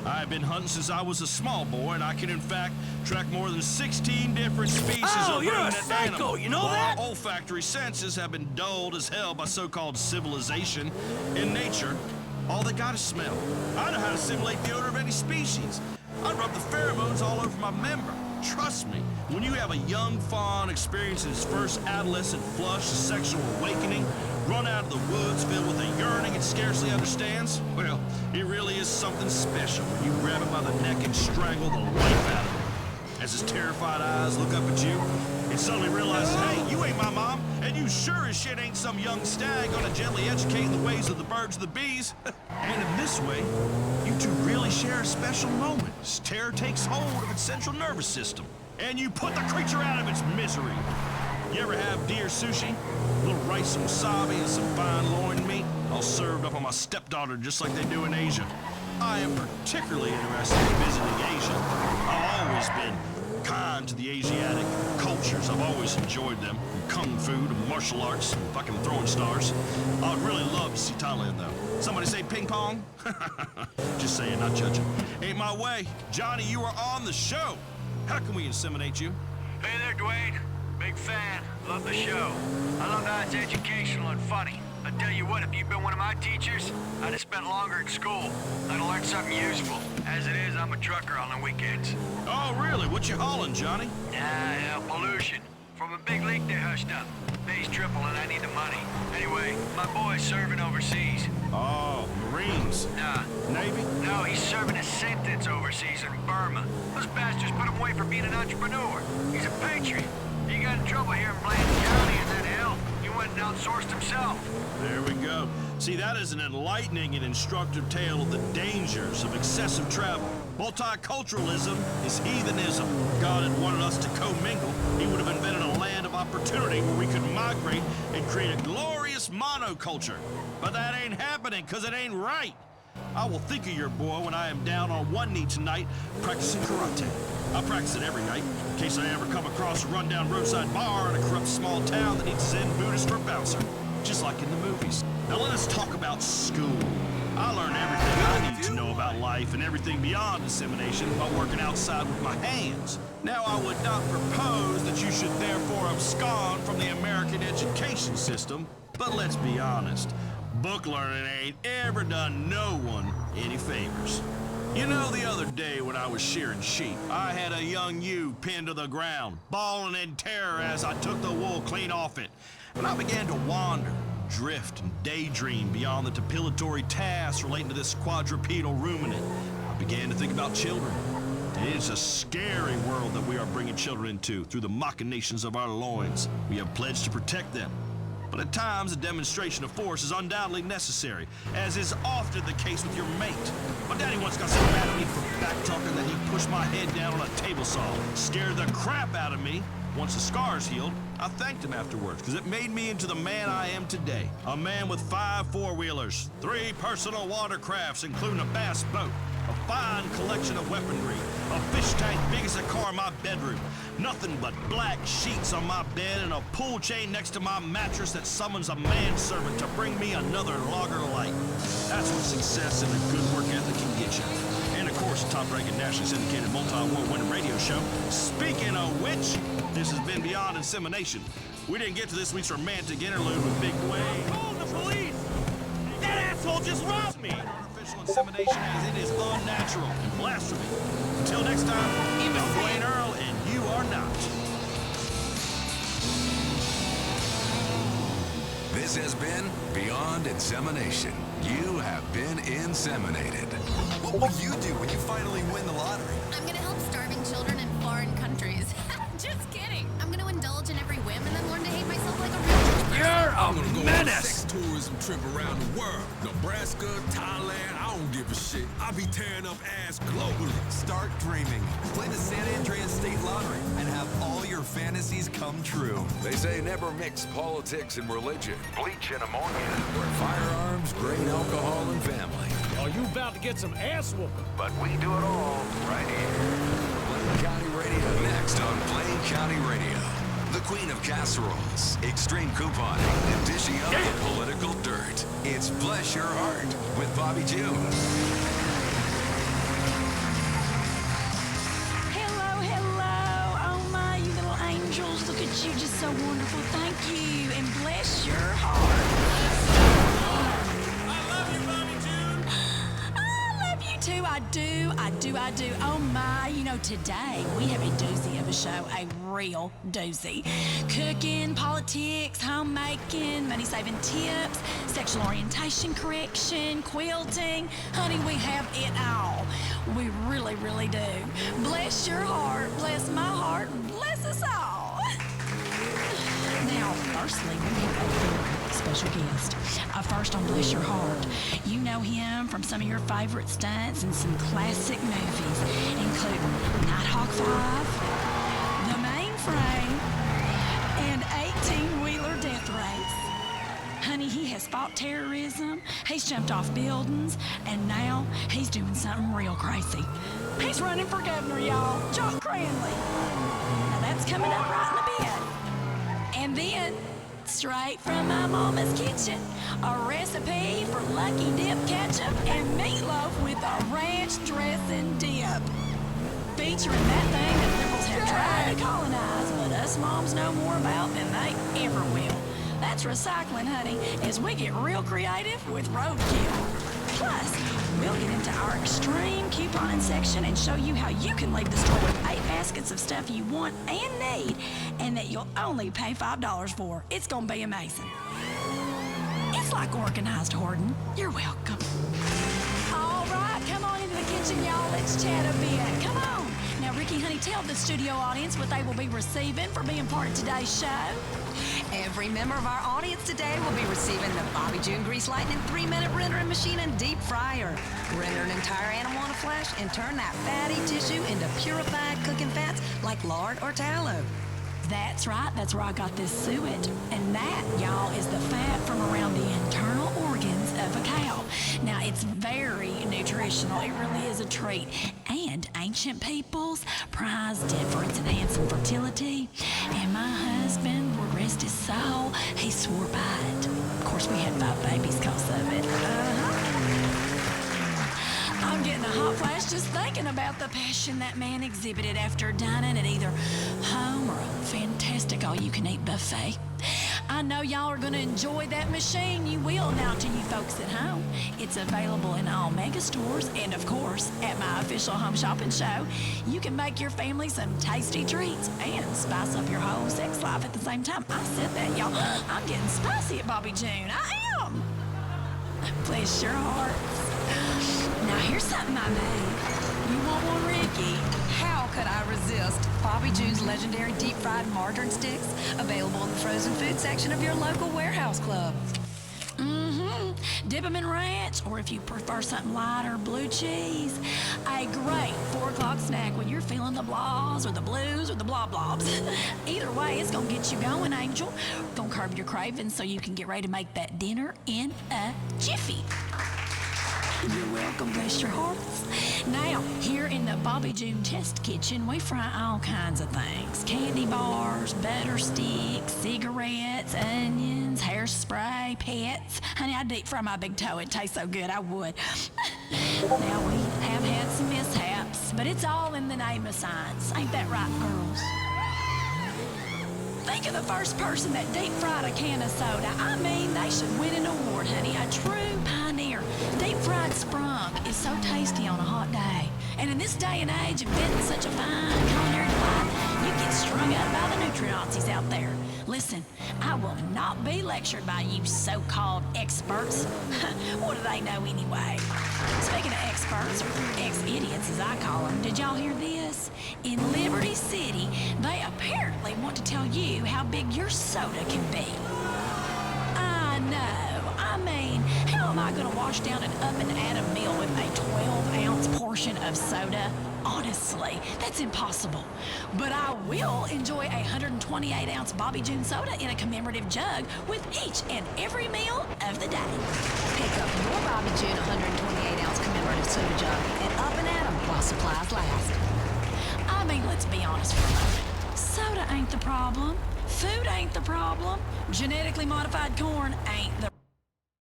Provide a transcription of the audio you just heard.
I've been hunting since I was a small boy, and I can, in fact, track more than 16 different species of you're a ruminant psycho, animal. you know While that? our olfactory senses have been dulled as hell by so-called civilization. In nature, all they got is smell. I know how to simulate the odor of any species. I rub the pheromones all over my member. Trust me, when you have a young fawn experiencing his first adolescent flush of sexual awakening, run out of the woods filled with a yearning it scarcely understands, well, it really is something special when you grab him by the neck and strangle the life out of him. As his terrified eyes look up at you, it suddenly realizes, hey, you ain't my mom, and you sure as shit ain't some young stag gonna gently educate in the ways of the birds and the bees. And in this way, you two really share a special moment as terror takes hold of its central nervous system, and you put the creature out of its misery. You ever have deer sushi? A little rice and wasabi and some fine loin meat, all served up on my stepdaughter just like they do in Asia. I am particularly interested in visiting Asia. I've always been kind to the Asiatic cultures. I've always enjoyed them. From kung fu to martial arts and fucking throwing stars. I'd really love to see Thailand, though. Somebody say ping pong? Just saying, not judging. Ain't my way. Johnny, you are on the show. How can we inseminate you? Hey there, Dwayne. Big fan. Love the show. I love how it's educational and funny. I tell you what, if you'd been one of my teachers, I'd have spent longer at school. I'd have learned something useful. As it is, I'm a trucker on the weekends. Oh, really? What you hauling, Johnny? Yeah, pollution. From a big leak they hushed up. Pays triple and I need the money. Anyway, my boy's serving overseas. Oh, Marines. Nah. Navy? No, he's serving a sentence overseas in Burma. Those bastards put him away for being an entrepreneur. He's a patriot. He got in trouble here in Bland County and then hell, he went and outsourced himself. There we go. See, that is an enlightening and instructive tale of the dangers of excessive travel. Multiculturalism is heathenism. If God had wanted us to commingle, he would have invented a land of opportunity where we could migrate and create a glorious monoculture. But that ain't happening, because it ain't right. I will think of your boy when I am down on one knee tonight practicing karate. I practice it every night, in case I ever come across a rundown roadside bar in a corrupt small town that needs a Zen Buddhist for a bouncer. Just like in the movies. Now let us talk about school. I learned everything I need to know about life and everything beyond dissemination by working outside with my hands. Now I would not propose that you should therefore abscond from the American education system, but let's be honest. Book learning ain't ever done no one any favors. You know, the other day when I was shearing sheep, I had a young ewe pinned to the ground, bawling in terror as I took the wool clean off it. And I began to wander, drift, and daydream beyond the depilatory tasks relating to this quadrupedal ruminant. I began to think about children. It is a scary world that we are bringing children into through the machinations of our loins. We have pledged to protect them. But at times, a demonstration of force is undoubtedly necessary, as is often the case with your mate. My daddy once got so mad at me for back-talking that he pushed my head down on a table saw, scared the crap out of me. Once the scars healed, I thanked him afterwards, because it made me into the man I am today. A man with 5 four-wheelers, 3 personal watercrafts, including a bass boat, a fine collection of weaponry, a fish tank big as a car in my bedroom, nothing but black sheets on my bed, and a pull chain next to my mattress that summons a manservant to bring me another logger light. That's what success and a good work ethic can get you. And of course, a top-ranking nationally syndicated multi-award winning radio show. Speaking of which, this has been Beyond Insemination. We didn't get to this week's romantic interlude with Big Dwayne. Call the police! That asshole just robbed me! Artificial insemination as it is unnatural and blasphemy. Until next time, I'm Dwayne Earl, and you are not. This has been Beyond Insemination. You have been inseminated. What will you do when you finally win the lottery? I'm gonna help starving children in foreign countries. Just kidding. I'm gonna indulge in every whim and then learn to hate myself like a real person. You're I'm gonna go a on a menace! sex tourism trip around the world. Nebraska, Thailand, I don't give a shit. I'll be tearing up ass globally. Start dreaming. Play the San Andreas State Lottery and have all your fantasies come true. They say never mix politics and religion, bleach and ammonia, or firearms, grain, alcohol, and family. Are you about to get some ass whooping? But we do it all right here. Blaine County Radio. Next on Blaine County Radio. The Queen of Casseroles, extreme couponing, and dishing up the political dirt. It's Bless Your Heart with Bobby June. You're just so wonderful. Thank you, and bless your heart. I love you, Bobby June. I love you too. I do. Oh my, you know, today we have a doozy of a show, a real doozy. Cooking, politics, homemaking, money-saving tips, sexual orientation correction, quilting. Honey, we have it all. We really, really do. Bless your heart, bless my heart, bless us all. Now, firstly, we have a very special guest. First on Bless Your Heart. You know him from some of your favorite stunts and some classic movies, including Nighthawk 5, The Mainframe, and 18-Wheeler Death Race. Honey, he has fought terrorism, he's jumped off buildings, and now he's doing something real crazy. He's running for governor, y'all. John Cranley. Now that's coming up right in a bit. And then, straight from my mama's kitchen, a recipe for Lucky Dip ketchup and meatloaf with a ranch dressing dip. Featuring that thing that liberals have tried to colonize, but us moms know more about than they ever will. That's recycling, honey, as we get real creative with roadkill. Plus, we'll get into our extreme couponing section and show you how you can leave the store with 8 baskets of stuff you want and need, and that you'll only pay $5 for. It's gonna be amazing. It's like organized hoarding. You're welcome. All right, come on into the kitchen, y'all. Let's chat a bit. Come on. Now, Ricky, honey, tell the studio audience what they will be receiving for being part of today's show. Every member of our audience today will be receiving the Bobby June Grease Lightning 3-minute rendering machine and deep fryer. Render an entire animal on a flash and turn that fatty tissue into purified cooking fats like lard or tallow. That's right. That's where I got this suet. And that, y'all, is the fat from around the internal organs of a cow. Now, it's very nutritional. It really is a treat. And ancient peoples prized it for its enhancing fertility. And my husband, will rest his soul, he swore by it. Of course, we had 5 babies because of it. I'm getting a hot flash just thinking about the passion that man exhibited after dining at either home or a fantastic all-you-can-eat buffet. I know y'all are going to enjoy that machine. You will. Now, to you folks at home, it's available in all mega stores and, of course, at my official home shopping show. You can make your family some tasty treats and spice up your whole sex life at the same time. I said that, y'all. I'm getting spicy at Bobby June. I am. Bless your hearts. Now, here's something I made. You want one, Ricky? How could I resist? Bobby June's legendary deep-fried margarine sticks, available in the frozen food section of your local warehouse club. Dip them in ranch, or if you prefer something lighter, blue cheese. A great 4 o'clock snack when you're feeling the blahs or the blues or the blah blobs. Either way, it's gonna get you going, Angel. Gonna curb your cravings so you can get ready to make that dinner in a jiffy. You're welcome, bless your hearts. Now, here in the Bobby June Test Kitchen, we fry all kinds of things. Candy bars, butter sticks, cigarettes, onions, hairspray, pets. Honey, I'd deep fry my big toe. It tastes so good, I would. Now, we have had some mishaps, but it's all in the name of science. Ain't that right, girls? Think of the first person that deep fried a can of soda. I mean, they should win an award, honey. A true pioneer. Deep fried sprunk is so tasty on a hot day. And in this day and age of getting such a fine culinary delight, you get strung up by the nutrient-Nazis out there. Listen, I will not be lectured by you so-called experts. What do they know anyway? Speaking of experts, or ex-idiots as I call them, did y'all hear this? In Liberty City, they apparently want to tell you how big your soda can be. I know. I mean, how am I going to wash down an up-and-atom meal with a 12-ounce portion of soda? Honestly, that's impossible. But I will enjoy a 128-ounce Bobby June soda in a commemorative jug with each and every meal of the day. Pick up your Bobby June 128-ounce commemorative soda jug and up and at 'em while supplies last. I mean, let's be honest for a moment. Soda ain't the problem. Food ain't the problem. Genetically modified corn ain't the